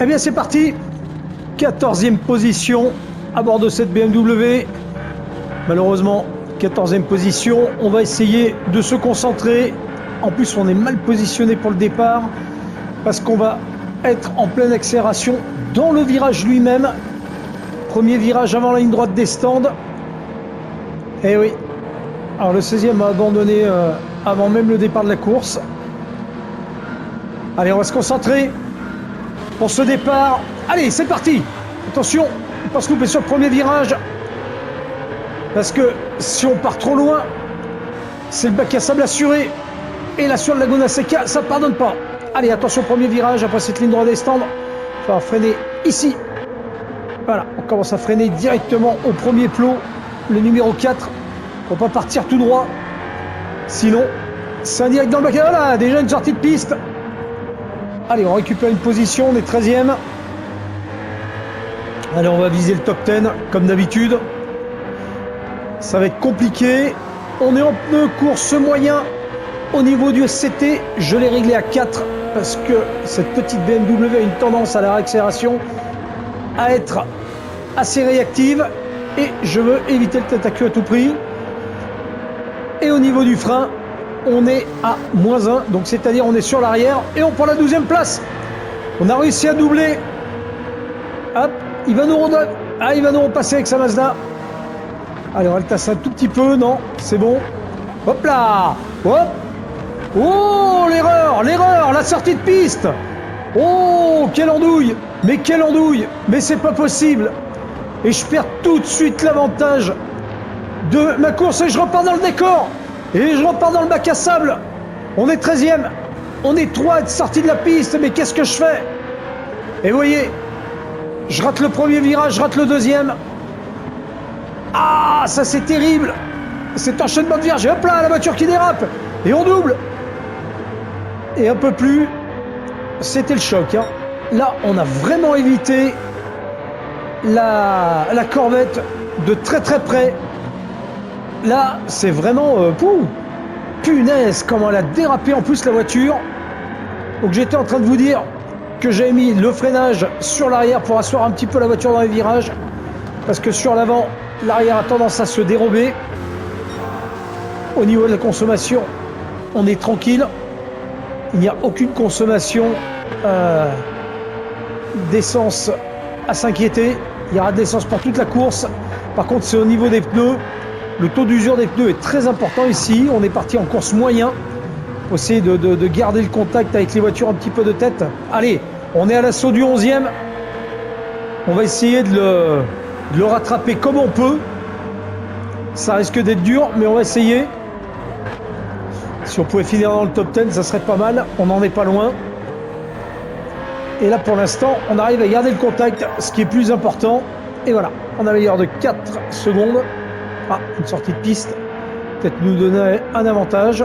Eh bien c'est parti, 14e position à bord de cette BMW. Malheureusement, 14e position, on va essayer de se concentrer. En plus, on est mal positionné pour le départ parce qu'on va être en pleine accélération dans le virage lui-même. Premier virage avant la ligne droite des stands. Eh oui. Alors le 16e a abandonné avant même le départ de la course. Allez, on va se concentrer pour ce départ. Allez, c'est parti. Attention, on ne pas se louper sur le premier virage. Parce que si on part trop loin, c'est le bac à sable assuré. Et là sur le Laguna Seca, ça ne pardonne pas. Allez, attention, premier virage, après cette ligne droite des stands. Il va freiner ici. Voilà, on commence à freiner directement au premier plot, le numéro 4. Pour pas partir tout droit. Sinon, c'est un direct dans le bac. Voilà, déjà une sortie de piste. Allez, on récupère une position, on est 13e. Allez, on va viser le top 10, comme d'habitude. Ça va être compliqué. On est en pneu course moyen. Au niveau du SCT, je l'ai réglé à 4 parce que cette petite BMW a une tendance à la réaccélération à être assez réactive et je veux éviter le tête à queue à tout prix. Et au niveau du frein, on est à -1, donc c'est-à-dire on est sur l'arrière et on prend la 12e place. On a réussi à doubler. Hop, il va nous repasser avec sa Mazda. Allez, on va le tasser un tout petit peu, non, c'est bon. Hop là, hop. Oh, l'erreur, la sortie de piste. Oh, quelle andouille, mais c'est pas possible. Et je perds tout de suite l'avantage de ma course et je repars dans le décor. Et je repars dans le bac à sable. On est 13e. On est 3 à être sortis de la piste. Mais qu'est-ce que je fais? Et vous voyez, je rate le premier virage, je rate le deuxième. Ah, ça c'est terrible. Cet enchaînement de virages. Et hop là, la voiture qui dérape. Et on double. Et un peu plus, c'était le choc. Hein. Là, on a vraiment évité la Corvette de très très près. Là, c'est vraiment... punaise, comment elle a dérapé en plus la voiture. Donc j'étais en train de vous dire que j'avais mis le freinage sur l'arrière pour asseoir un petit peu la voiture dans les virages. Parce que sur l'avant, l'arrière a tendance à se dérober. Au niveau de la consommation, on est tranquille. Il n'y a aucune consommation d'essence à s'inquiéter. Il y aura de l'essence pour toute la course. Par contre, c'est au niveau des pneus. Le taux d'usure des pneus est très important ici. On est parti en course moyen. Il faut essayer de garder le contact avec les voitures un petit peu de tête. Allez, on est à l'assaut du 11e. On va essayer de le rattraper comme on peut. Ça risque d'être dur, mais on va essayer. Si on pouvait finir dans le top 10, ça serait pas mal. On n'en est pas loin. Et là, pour l'instant, on arrive à garder le contact, ce qui est plus important. Et voilà, on a meilleur de 4 secondes. Ah, une sortie de piste. Peut-être nous donner un avantage.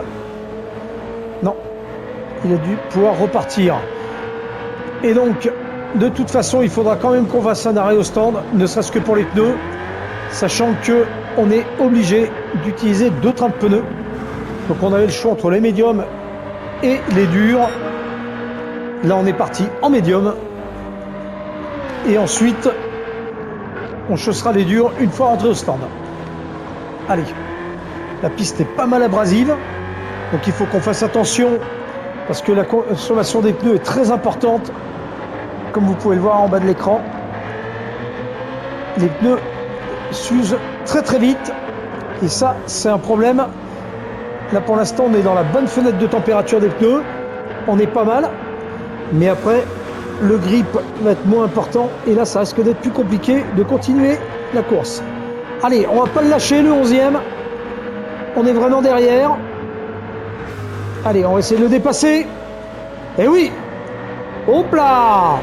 Non, il a dû pouvoir repartir. Et donc, de toute façon, il faudra quand même qu'on fasse un arrêt au stand, ne serait-ce que pour les pneus, sachant qu'on est obligé d'utiliser 2 trains de pneus. Donc on avait le choix entre les médiums et les durs. Là, on est parti en médium. Et ensuite, on chaussera les durs une fois rentré au stand. Allez, la piste est pas mal abrasive, donc il faut qu'on fasse attention parce que la consommation des pneus est très importante, comme vous pouvez le voir en bas de l'écran. Les pneus s'usent très très vite et ça, c'est un problème. Là, pour l'instant, on est dans la bonne fenêtre de température des pneus, on est pas mal, mais après, le grip va être moins important et là, ça risque d'être plus compliqué de continuer la course. Allez, on va pas le lâcher, le 11e. On est vraiment derrière. Allez, on va essayer de le dépasser. Eh oui! Hop là!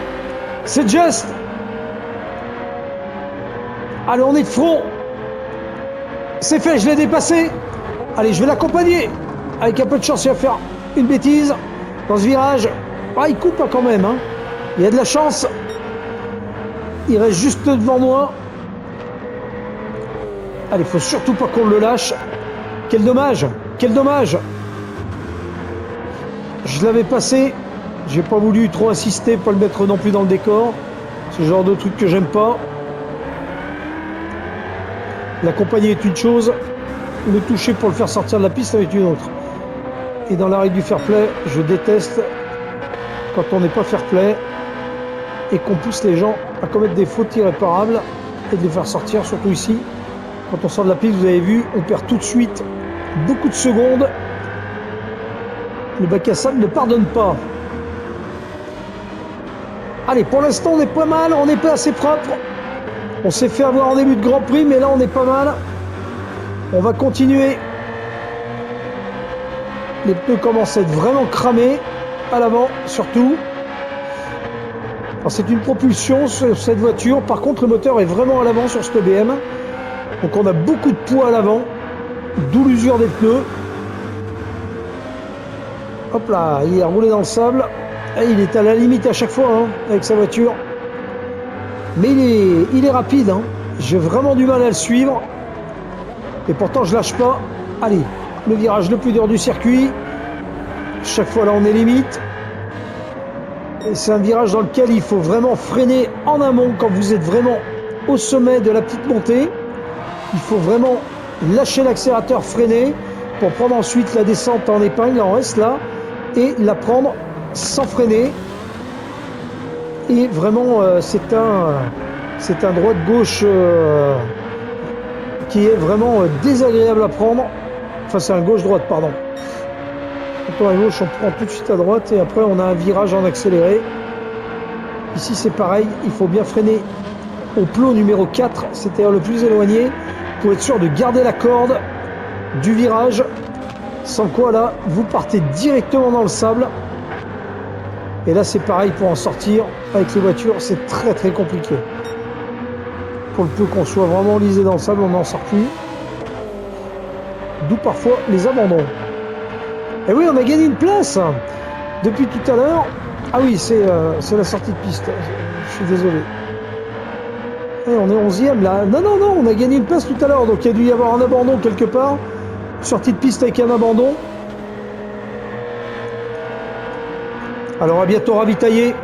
C'est juste. Allez, on est de front. C'est fait, je l'ai dépassé. Allez, je vais l'accompagner. Avec un peu de chance, il va faire une bêtise dans ce virage. Ah, il coupe quand même. Hein. Il y a de la chance. Il reste juste devant moi. Allez, faut surtout pas qu'on le lâche. Quel dommage, quel dommage. Je l'avais passé J'ai pas voulu trop insister, pas le mettre non plus dans le décor. C'est le genre de truc que j'aime pas. L'accompagner est une chose, le toucher pour le faire sortir de la piste est une autre. Et dans la règle du fair play, je déteste quand on n'est pas fair play et qu'on pousse les gens à commettre des fautes irréparables et de les faire sortir, surtout ici. Quand on sort de la piste, vous avez vu, on perd tout de suite beaucoup de secondes. Le bac à sable ne pardonne pas. Allez, pour l'instant, on est pas mal, on n'est pas assez propre. On s'est fait avoir en début de Grand Prix, mais là, on est pas mal. On va continuer. Les pneus commencent à être vraiment cramés, à l'avant surtout. C'est une propulsion sur cette voiture. Par contre, le moteur est vraiment à l'avant sur cette BM. Donc on a beaucoup de poids à l'avant, d'où l'usure des pneus. Hop là, il est roulé dans le sable. Et il est à la limite à chaque fois hein, avec sa voiture. Mais il est rapide. Hein. J'ai vraiment du mal à le suivre. Et pourtant, je lâche pas. Allez, le virage le plus dur du circuit. Chaque fois là, on est limite. Et c'est un virage dans lequel il faut vraiment freiner en amont quand vous êtes vraiment au sommet de la petite montée. Il faut vraiment lâcher l'accélérateur, freiner pour prendre ensuite la descente en épingle, en reste là, et la prendre sans freiner. Et vraiment, c'est un droite-gauche qui est vraiment désagréable à prendre. Enfin, c'est un gauche-droite, pardon. Quand on est à gauche, on prend tout de suite à droite et après, on a un virage en accéléré. Ici, c'est pareil. Il faut bien freiner au plot numéro 4, c'est-à-dire le plus éloigné, pour être sûr de garder la corde du virage. Sans quoi, là, vous partez directement dans le sable. Et là, c'est pareil pour en sortir. Avec les voitures, c'est très très compliqué. Pour le peu qu'on soit vraiment lisé dans le sable, on n'en sort plus. D'où parfois les abandons. Et oui, on a gagné une place depuis tout à l'heure. Ah oui, c'est la sortie de piste. Je suis désolé. Et on est 11e là. Non, on a gagné une place tout à l'heure. Donc il y a dû y avoir un abandon quelque part. Sortie de piste avec un abandon. Alors à bientôt ravitailler.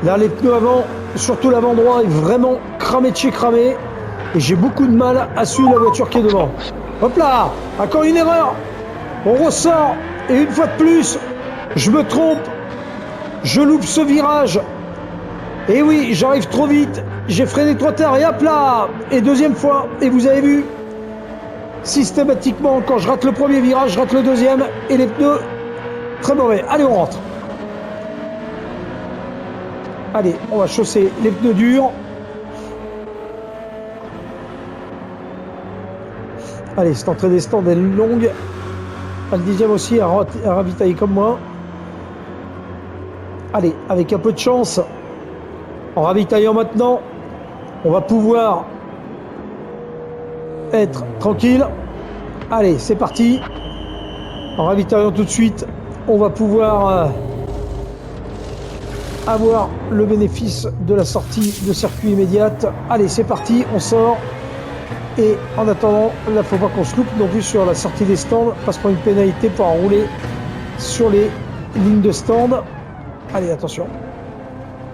Là, les pneus avant, surtout l'avant droit, est vraiment cramé de chez cramé. Et j'ai beaucoup de mal à suivre la voiture qui est devant. Hop là, encore une erreur. On ressort. Et une fois de plus, je me trompe. Je loupe ce virage. Et oui, j'arrive trop vite. J'ai freiné trop tard. Et hop là. Et deuxième fois. Et vous avez vu, systématiquement, quand je rate le premier virage, je rate le deuxième. Et les pneus, très mauvais. Allez, on rentre. Allez, on va chausser les pneus durs. Allez, cette entrée des stands est longue. Le 10e aussi à ravitailler comme moi. Allez, avec un peu de chance, en ravitaillant maintenant, on va pouvoir être tranquille. Allez, c'est parti. En ravitaillant tout de suite, on va pouvoir avoir le bénéfice de la sortie de circuit immédiate. Allez, c'est parti, on sort. Et en attendant, là, il ne faut pas qu'on se loupe non plus sur la sortie des stands. On passe pour une pénalité pour rouler sur les lignes de stand. Allez, attention.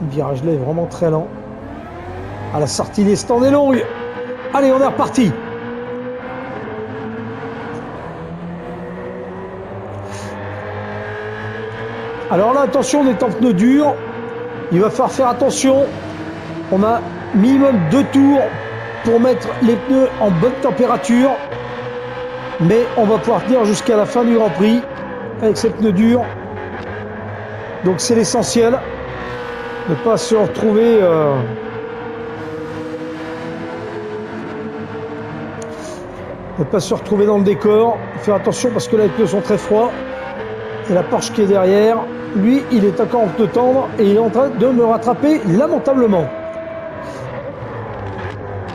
Le virage là est vraiment très lent. À la sortie des stands est longue. Allez, on est reparti. Alors là, attention, on est en pneu dur. Il va falloir faire attention. On a minimum 2 tours pour mettre les pneus en bonne température, mais on va pouvoir tenir jusqu'à la fin du Grand Prix avec ces pneus durs. Donc c'est l'essentiel, ne pas se retrouver dans le décor. Faire attention parce que là les pneus sont très froids et la Porsche qui est derrière, lui il est encore en pneu tendre et il est en train de me rattraper lamentablement.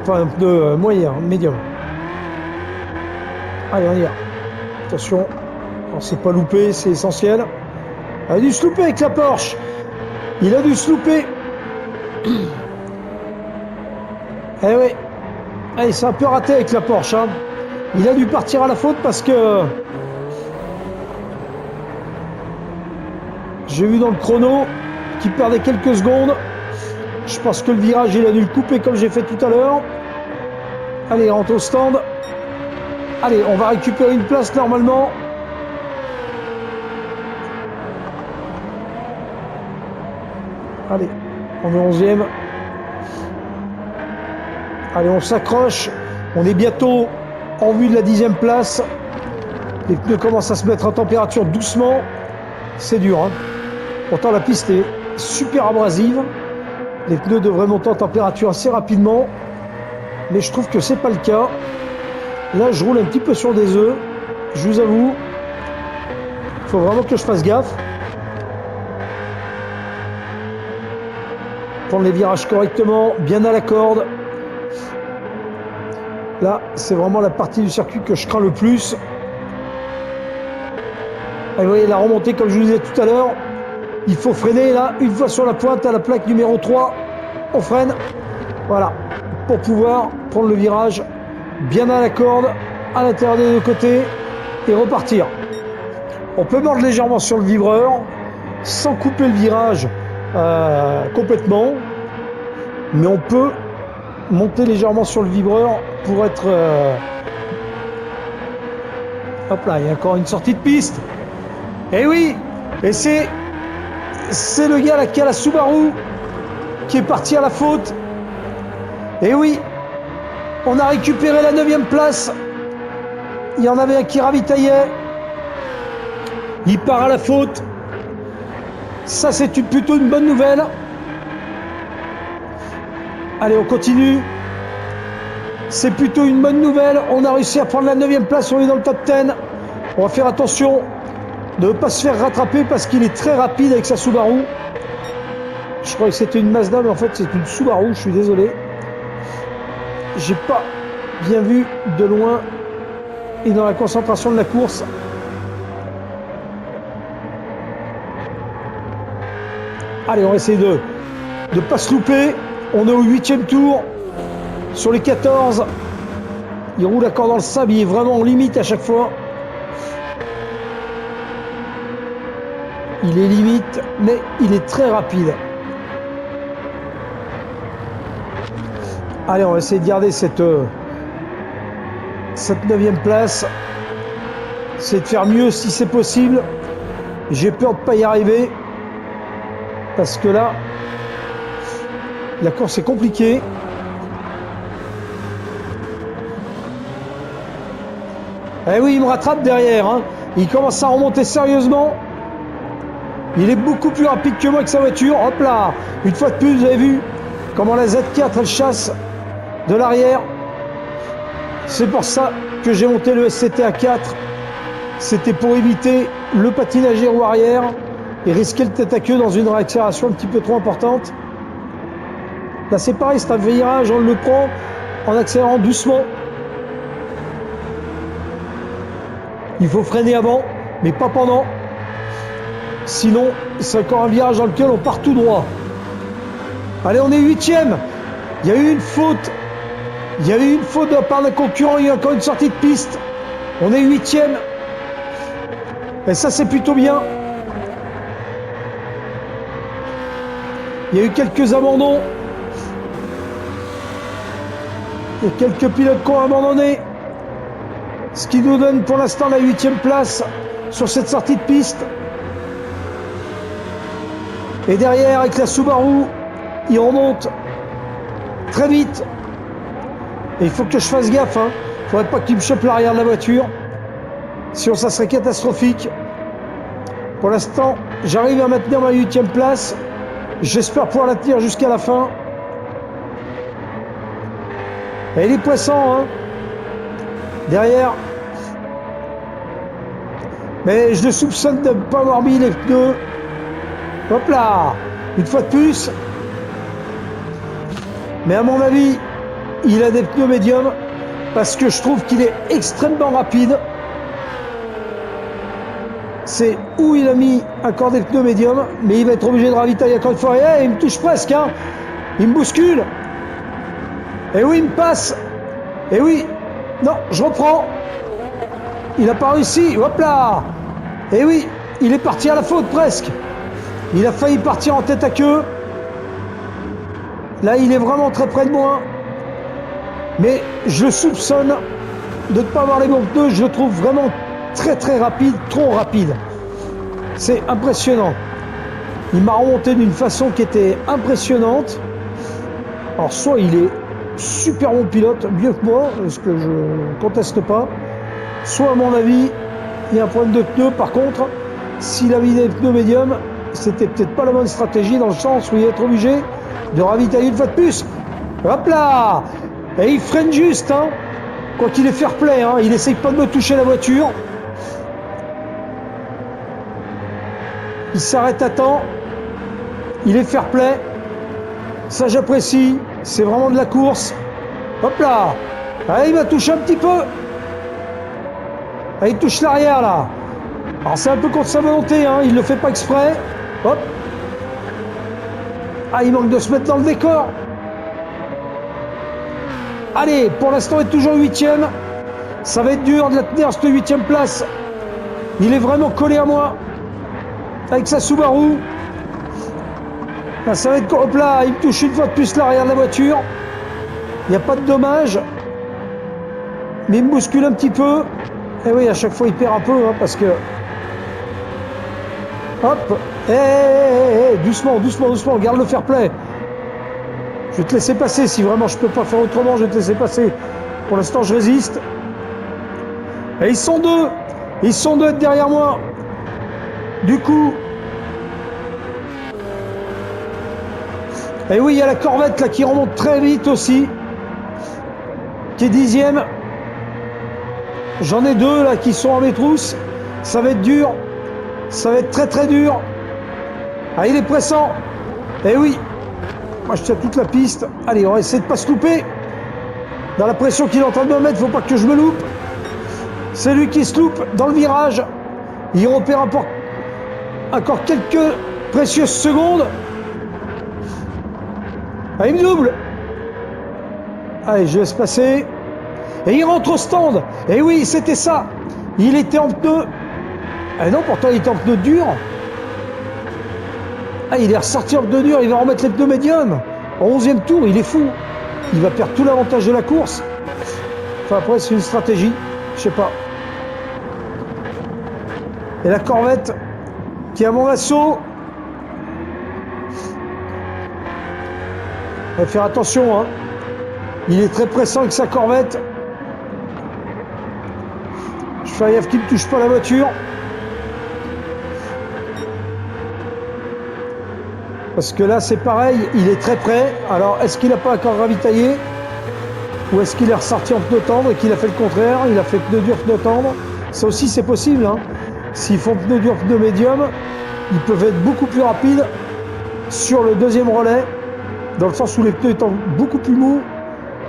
Enfin, un pneu moyen, médium. Allez, on y va. Attention. On s'est pas loupé, c'est essentiel. Il a dû se louper avec la Porsche. Il a dû se louper. Eh oui. Allez, c'est un peu raté avec la Porsche. Hein. Il a dû partir à la faute parce que J'ai vu dans le chrono qu'il perdait quelques secondes. Je pense que le virage, il a dû le couper comme j'ai fait tout à l'heure. Allez, rentre au stand. Allez, on va récupérer une place normalement. Allez, on est 11e. Allez, on s'accroche. On est bientôt en vue de la 10e place. Les pneus commencent à se mettre en température doucement. C'est dur, hein. Pourtant, la piste est super abrasive. Les pneus devraient monter en température assez rapidement. Mais je trouve que c'est pas le cas. Là, je roule un petit peu sur des œufs. Je vous avoue. Il faut vraiment que je fasse gaffe. Prendre les virages correctement, bien à la corde. Là, c'est vraiment la partie du circuit que je crains le plus. Et vous voyez la remontée, comme je vous disais tout à l'heure. Il faut freiner là, une fois sur la pointe à la plaque numéro 3. On freine. Voilà. Pour pouvoir prendre le virage bien à la corde, à l'intérieur des deux côtés et repartir. On peut mordre légèrement sur le vibreur sans couper le virage complètement, mais on peut monter légèrement sur le vibreur pour être... Hop là, il y a encore une sortie de piste. Et oui, et c'est le gars là qui a la Subaru qui est parti à la faute. Et oui, on a récupéré la 9e place. Il y en avait un qui ravitaillait. Il part à la faute. Ça, c'est plutôt une bonne nouvelle. Allez, on continue. C'est plutôt une bonne nouvelle. On a réussi à prendre la 9e place. On est dans le top 10. On va faire attention de ne pas se faire rattraper parce qu'il est très rapide avec sa Subaru. Je croyais que c'était une Mazda, mais en fait, c'est une Subaru. Je suis désolé. J'ai pas bien vu de loin et dans la concentration de la course. Allez, on va essayer de ne pas se louper. On est au 8e tour sur les 14. Il roule encore dans le sable, il est vraiment en limite à chaque fois. Il est limite, mais il est très rapide. Allez, on va essayer de garder cette 9e place. C'est de faire mieux si c'est possible. J'ai peur de ne pas y arriver. Parce que là, la course est compliquée. Eh oui, il me rattrape derrière, hein. Il commence à remonter sérieusement. Il est beaucoup plus rapide que moi avec sa voiture. Hop là, une fois de plus, vous avez vu comment la Z4, elle chasse de l'arrière. C'est pour ça que j'ai monté le SCT à 4. C'était pour éviter le patinage roue arrière et risquer le tête à queue dans une réaccélération un petit peu trop importante. Là, c'est pareil, c'est un virage, on le prend en accélérant doucement. Il faut freiner avant, mais pas pendant. Sinon, c'est encore un virage dans lequel on part tout droit. Allez, on est 8e. Il y a eu une faute. Il y a eu une faute de la part d'un concurrent. Il y a encore une sortie de piste. On est 8e. Et ça, c'est plutôt bien. Il y a eu quelques abandons. Il y a quelques pilotes qui ont abandonné. Ce qui nous donne pour l'instant la 8e place sur cette sortie de piste. Et derrière, avec la Subaru, il remonte très vite. Et il faut que je fasse gaffe. Il ne faudrait pas qu'il me chope l'arrière de la voiture. Sinon, ça serait catastrophique. Pour l'instant, j'arrive à maintenir ma 8e place. J'espère pouvoir la tenir jusqu'à la fin. Et il est poissant, hein. Derrière. Mais je le soupçonne de ne pas avoir mis les pneus. Hop là, une fois de plus. Mais à mon avis, il a des pneus médiums parce que je trouve qu'il est extrêmement rapide. C'est où il a mis encore des pneus médiums, mais il va être obligé de ravitailler encore une fois. Et il me touche presque, hein. Il me bouscule. Et oui, il me passe. Et oui, non, je reprends. Il n'a pas réussi. Hop là. Et oui, il est parti à la faute presque. Il a failli partir en tête à queue. Là, il est vraiment très près de moi. Mais je soupçonne de ne pas avoir les bons pneus. Je le trouve vraiment très très rapide, trop rapide. C'est impressionnant. Il m'a remonté d'une façon qui était impressionnante. Alors soit il est super bon pilote, mieux que moi, ce que je ne conteste pas. Soit à mon avis, il y a un problème de pneus. Par contre, s'il a mis des pneus médiums, c'était peut-être pas la bonne stratégie dans le sens où il va être obligé de ravitailler une fois de plus. Hop là! Et il freine juste, hein. Quoi qu'il est fair play, hein. Il essaye pas de me toucher la voiture. Il s'arrête à temps. Il est fair play. Ça j'apprécie. C'est vraiment de la course. Hop là. Allez, il m'a touché un petit peu. Allez, il touche l'arrière là. Alors c'est un peu contre sa volonté, hein. Il le fait pas exprès. Hop. Ah, il manque de se mettre dans le décor. Allez, pour l'instant il est toujours 8e. Ça va être dur de la tenir cette 8e place. Il est vraiment collé à moi. Avec sa Subaru. Là, ça va être... Hop là, il me touche une fois de plus l'arrière de la voiture. Il n'y a pas de dommage. Mais il me bouscule un petit peu. Et oui, à chaque fois il perd un peu, hein, parce que... Hop. Doucement, doucement, doucement. Garde le fair play. Je vais te laisser passer. Si vraiment je peux pas faire autrement, je vais te laisser passer. Pour l'instant, je résiste. Et ils sont deux. Ils sont deux derrière moi. Du coup... Et oui, il y a la Corvette là qui remonte très vite aussi. Qui est 10e. J'en ai deux là qui sont en mes trousses. Ça va être dur. Ça va être très très dur. Ah, il est pressant. Et oui. Moi je tiens toute la piste. Allez, on va essayer de pas se louper. Dans la pression qu'il est en train de me mettre, faut pas que je me loupe. C'est lui qui se loupe dans le virage. Il repère encore quelques précieuses secondes. Ah, il me double. Allez, je laisse passer. Et il rentre au stand. Et oui, c'était ça. Il était en pneu. Ah non, pourtant il était en pneu dur. Ah, il est ressorti en pneu dur. Il va remettre les pneus médiums. Au 11e tour, il est fou. Il va perdre tout l'avantage de la course. Enfin, après, c'est une stratégie. Je sais pas. Et la Corvette qui est à mon assaut. Il va faire attention, hein. Il est très pressant avec sa Corvette. Je fais gaffe qu'il ne touche pas la voiture. Parce que là, c'est pareil, il est très près. Alors, est-ce qu'il n'a pas encore ravitaillé? Ou est-ce qu'il est ressorti en pneu tendre et qu'il a fait le contraire? Il a fait pneu dur, pneu tendre. Ça aussi, c'est possible, hein. S'ils font pneu dur, pneu médium, ils peuvent être beaucoup plus rapides sur le deuxième relais. Dans le sens où les pneus étant beaucoup plus mous,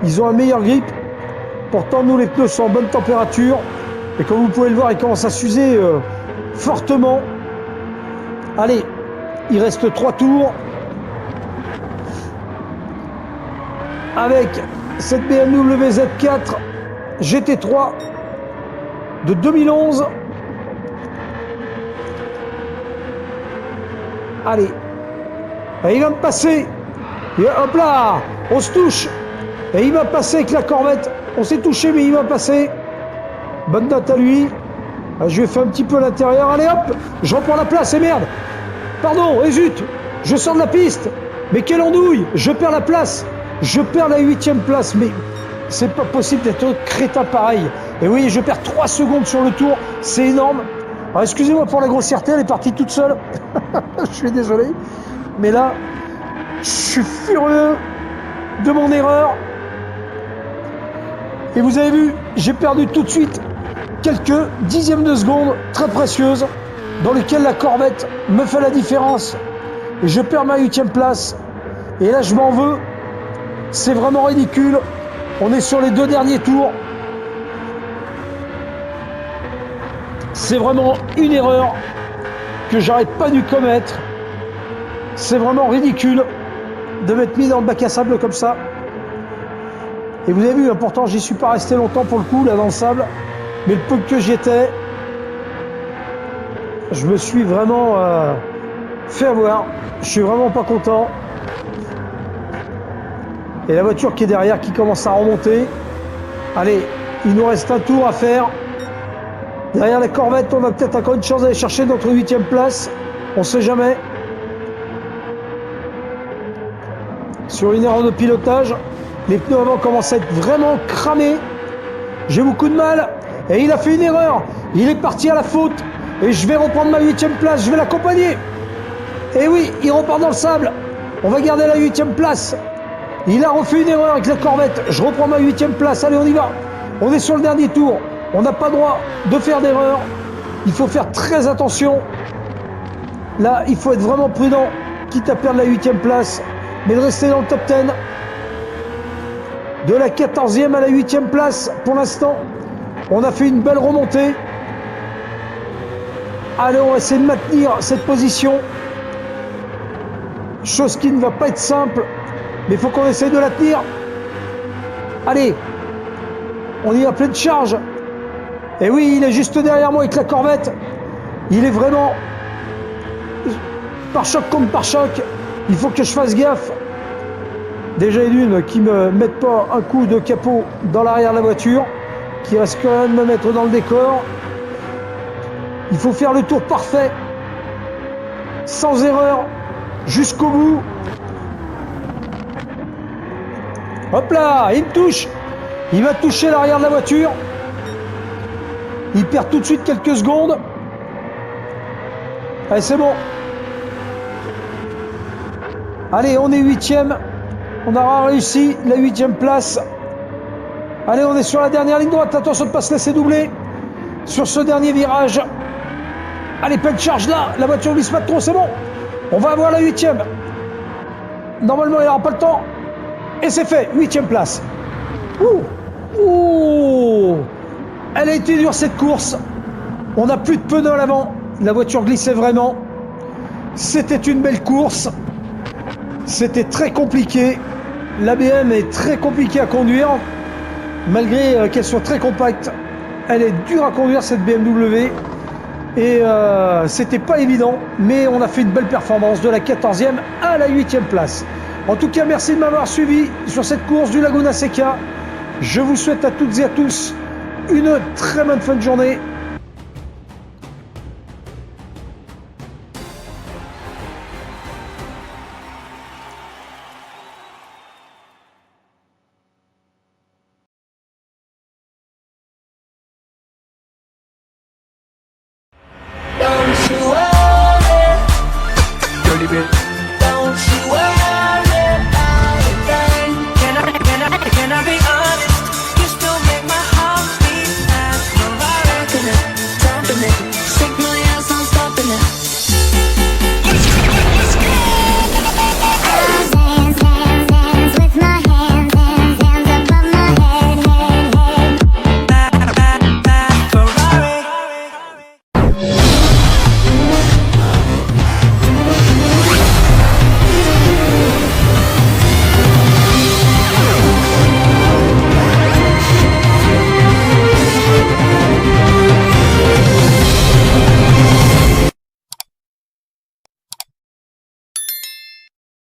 ils ont un meilleur grip. Pourtant, nous, les pneus sont en bonne température. Et comme vous pouvez le voir, ils commencent à s'user fortement. Allez, il reste 3 tours. Avec cette BMW Z4 GT3 de 2011. Allez, et il va me passer. Et hop là, on se touche. Et il m'a passé avec la Corvette. On s'est touché, mais il m'a passé. Bonne note à lui. Je vais faire un petit peu à l'intérieur. Allez hop, je reprends la place et merde. Pardon, et zut, je sors de la piste. Mais quelle andouille, je perds la place. Je perds la 8e place. Mais c'est pas possible d'être crétin pareil. Et oui, je perds 3 secondes sur le tour. C'est énorme. Alors excusez-moi pour la grossièreté, elle est partie toute seule. Je suis désolé. Mais là... Je suis furieux de mon erreur. Et vous avez vu, j'ai perdu tout de suite quelques dixièmes de seconde très précieuses dans lesquelles la Corvette me fait la différence. Et je perds ma 8e place. Et là, je m'en veux. C'est vraiment ridicule. On est sur les 2 derniers tours. C'est vraiment une erreur que j'aurais pas dû commettre. C'est vraiment ridicule de m'être mis dans le bac à sable comme ça. Et vous avez vu, pourtant j'y suis pas resté longtemps pour le coup, là dans le sable. Mais le peu que j'y étais, je me suis vraiment fait avoir. Je suis vraiment pas content. Et la voiture qui est derrière qui commence à remonter. Allez, il nous reste un tour à faire. Derrière la Corvette, on a peut-être encore une chance d'aller chercher notre 8e place. On sait jamais. Sur une erreur de pilotage, les pneus avant commencent à être vraiment cramés. J'ai beaucoup de mal. Et il a fait une erreur. Il est parti à la faute. Et je vais reprendre ma 8e place. Je vais l'accompagner. Et oui, il repart dans le sable. On va garder la 8e place. Il a refait une erreur avec la Corvette. Je reprends ma 8e place. Allez, on y va. On est sur le dernier tour. On n'a pas le droit de faire d'erreur. Il faut faire très attention. Là, il faut être vraiment prudent, quitte à perdre la 8e place, mais de rester dans le top 10. De la 14e à la 8e place, pour l'instant, on a fait une belle remontée. Allez, on va essayer de maintenir cette position. Chose qui ne va pas être simple, mais il faut qu'on essaye de la tenir. Allez, on y va pleine charge. Et oui, il est juste derrière moi avec la Corvette. Il est vraiment par choc comme par choc. Il faut que je fasse gaffe. Déjà une qui me mette pas un coup de capot dans l'arrière de la voiture, qui reste quand même me mettre dans le décor. Il faut faire le tour parfait, sans erreur, jusqu'au bout. Hop là, il me touche. Il va toucher l'arrière de la voiture. Il perd tout de suite quelques secondes. Allez, c'est bon. Allez, on est 8e. On aura réussi la 8e place. Allez, on est sur la dernière ligne droite. Attention de ne pas se laisser doubler. Sur ce dernier virage. Allez, pleine charge là. La voiture glisse pas trop, c'est bon. On va avoir la 8e. Normalement, il n'aura pas le temps. Et c'est fait, 8e place. Ouh. Ouh. Elle a été dure cette course. On n'a plus de pneus à l'avant. La voiture glissait vraiment. C'était une belle course. C'était très compliqué. L'ABM est très compliquée à conduire. Malgré qu'elle soit très compacte. Elle est dure à conduire cette BMW. Et c'était pas évident. Mais on a fait une belle performance de la 14e à la 8e place. En tout cas, merci de m'avoir suivi sur cette course du Laguna Seca. Je vous souhaite à toutes et à tous une très bonne fin de journée. Don't you worry, don't you worry.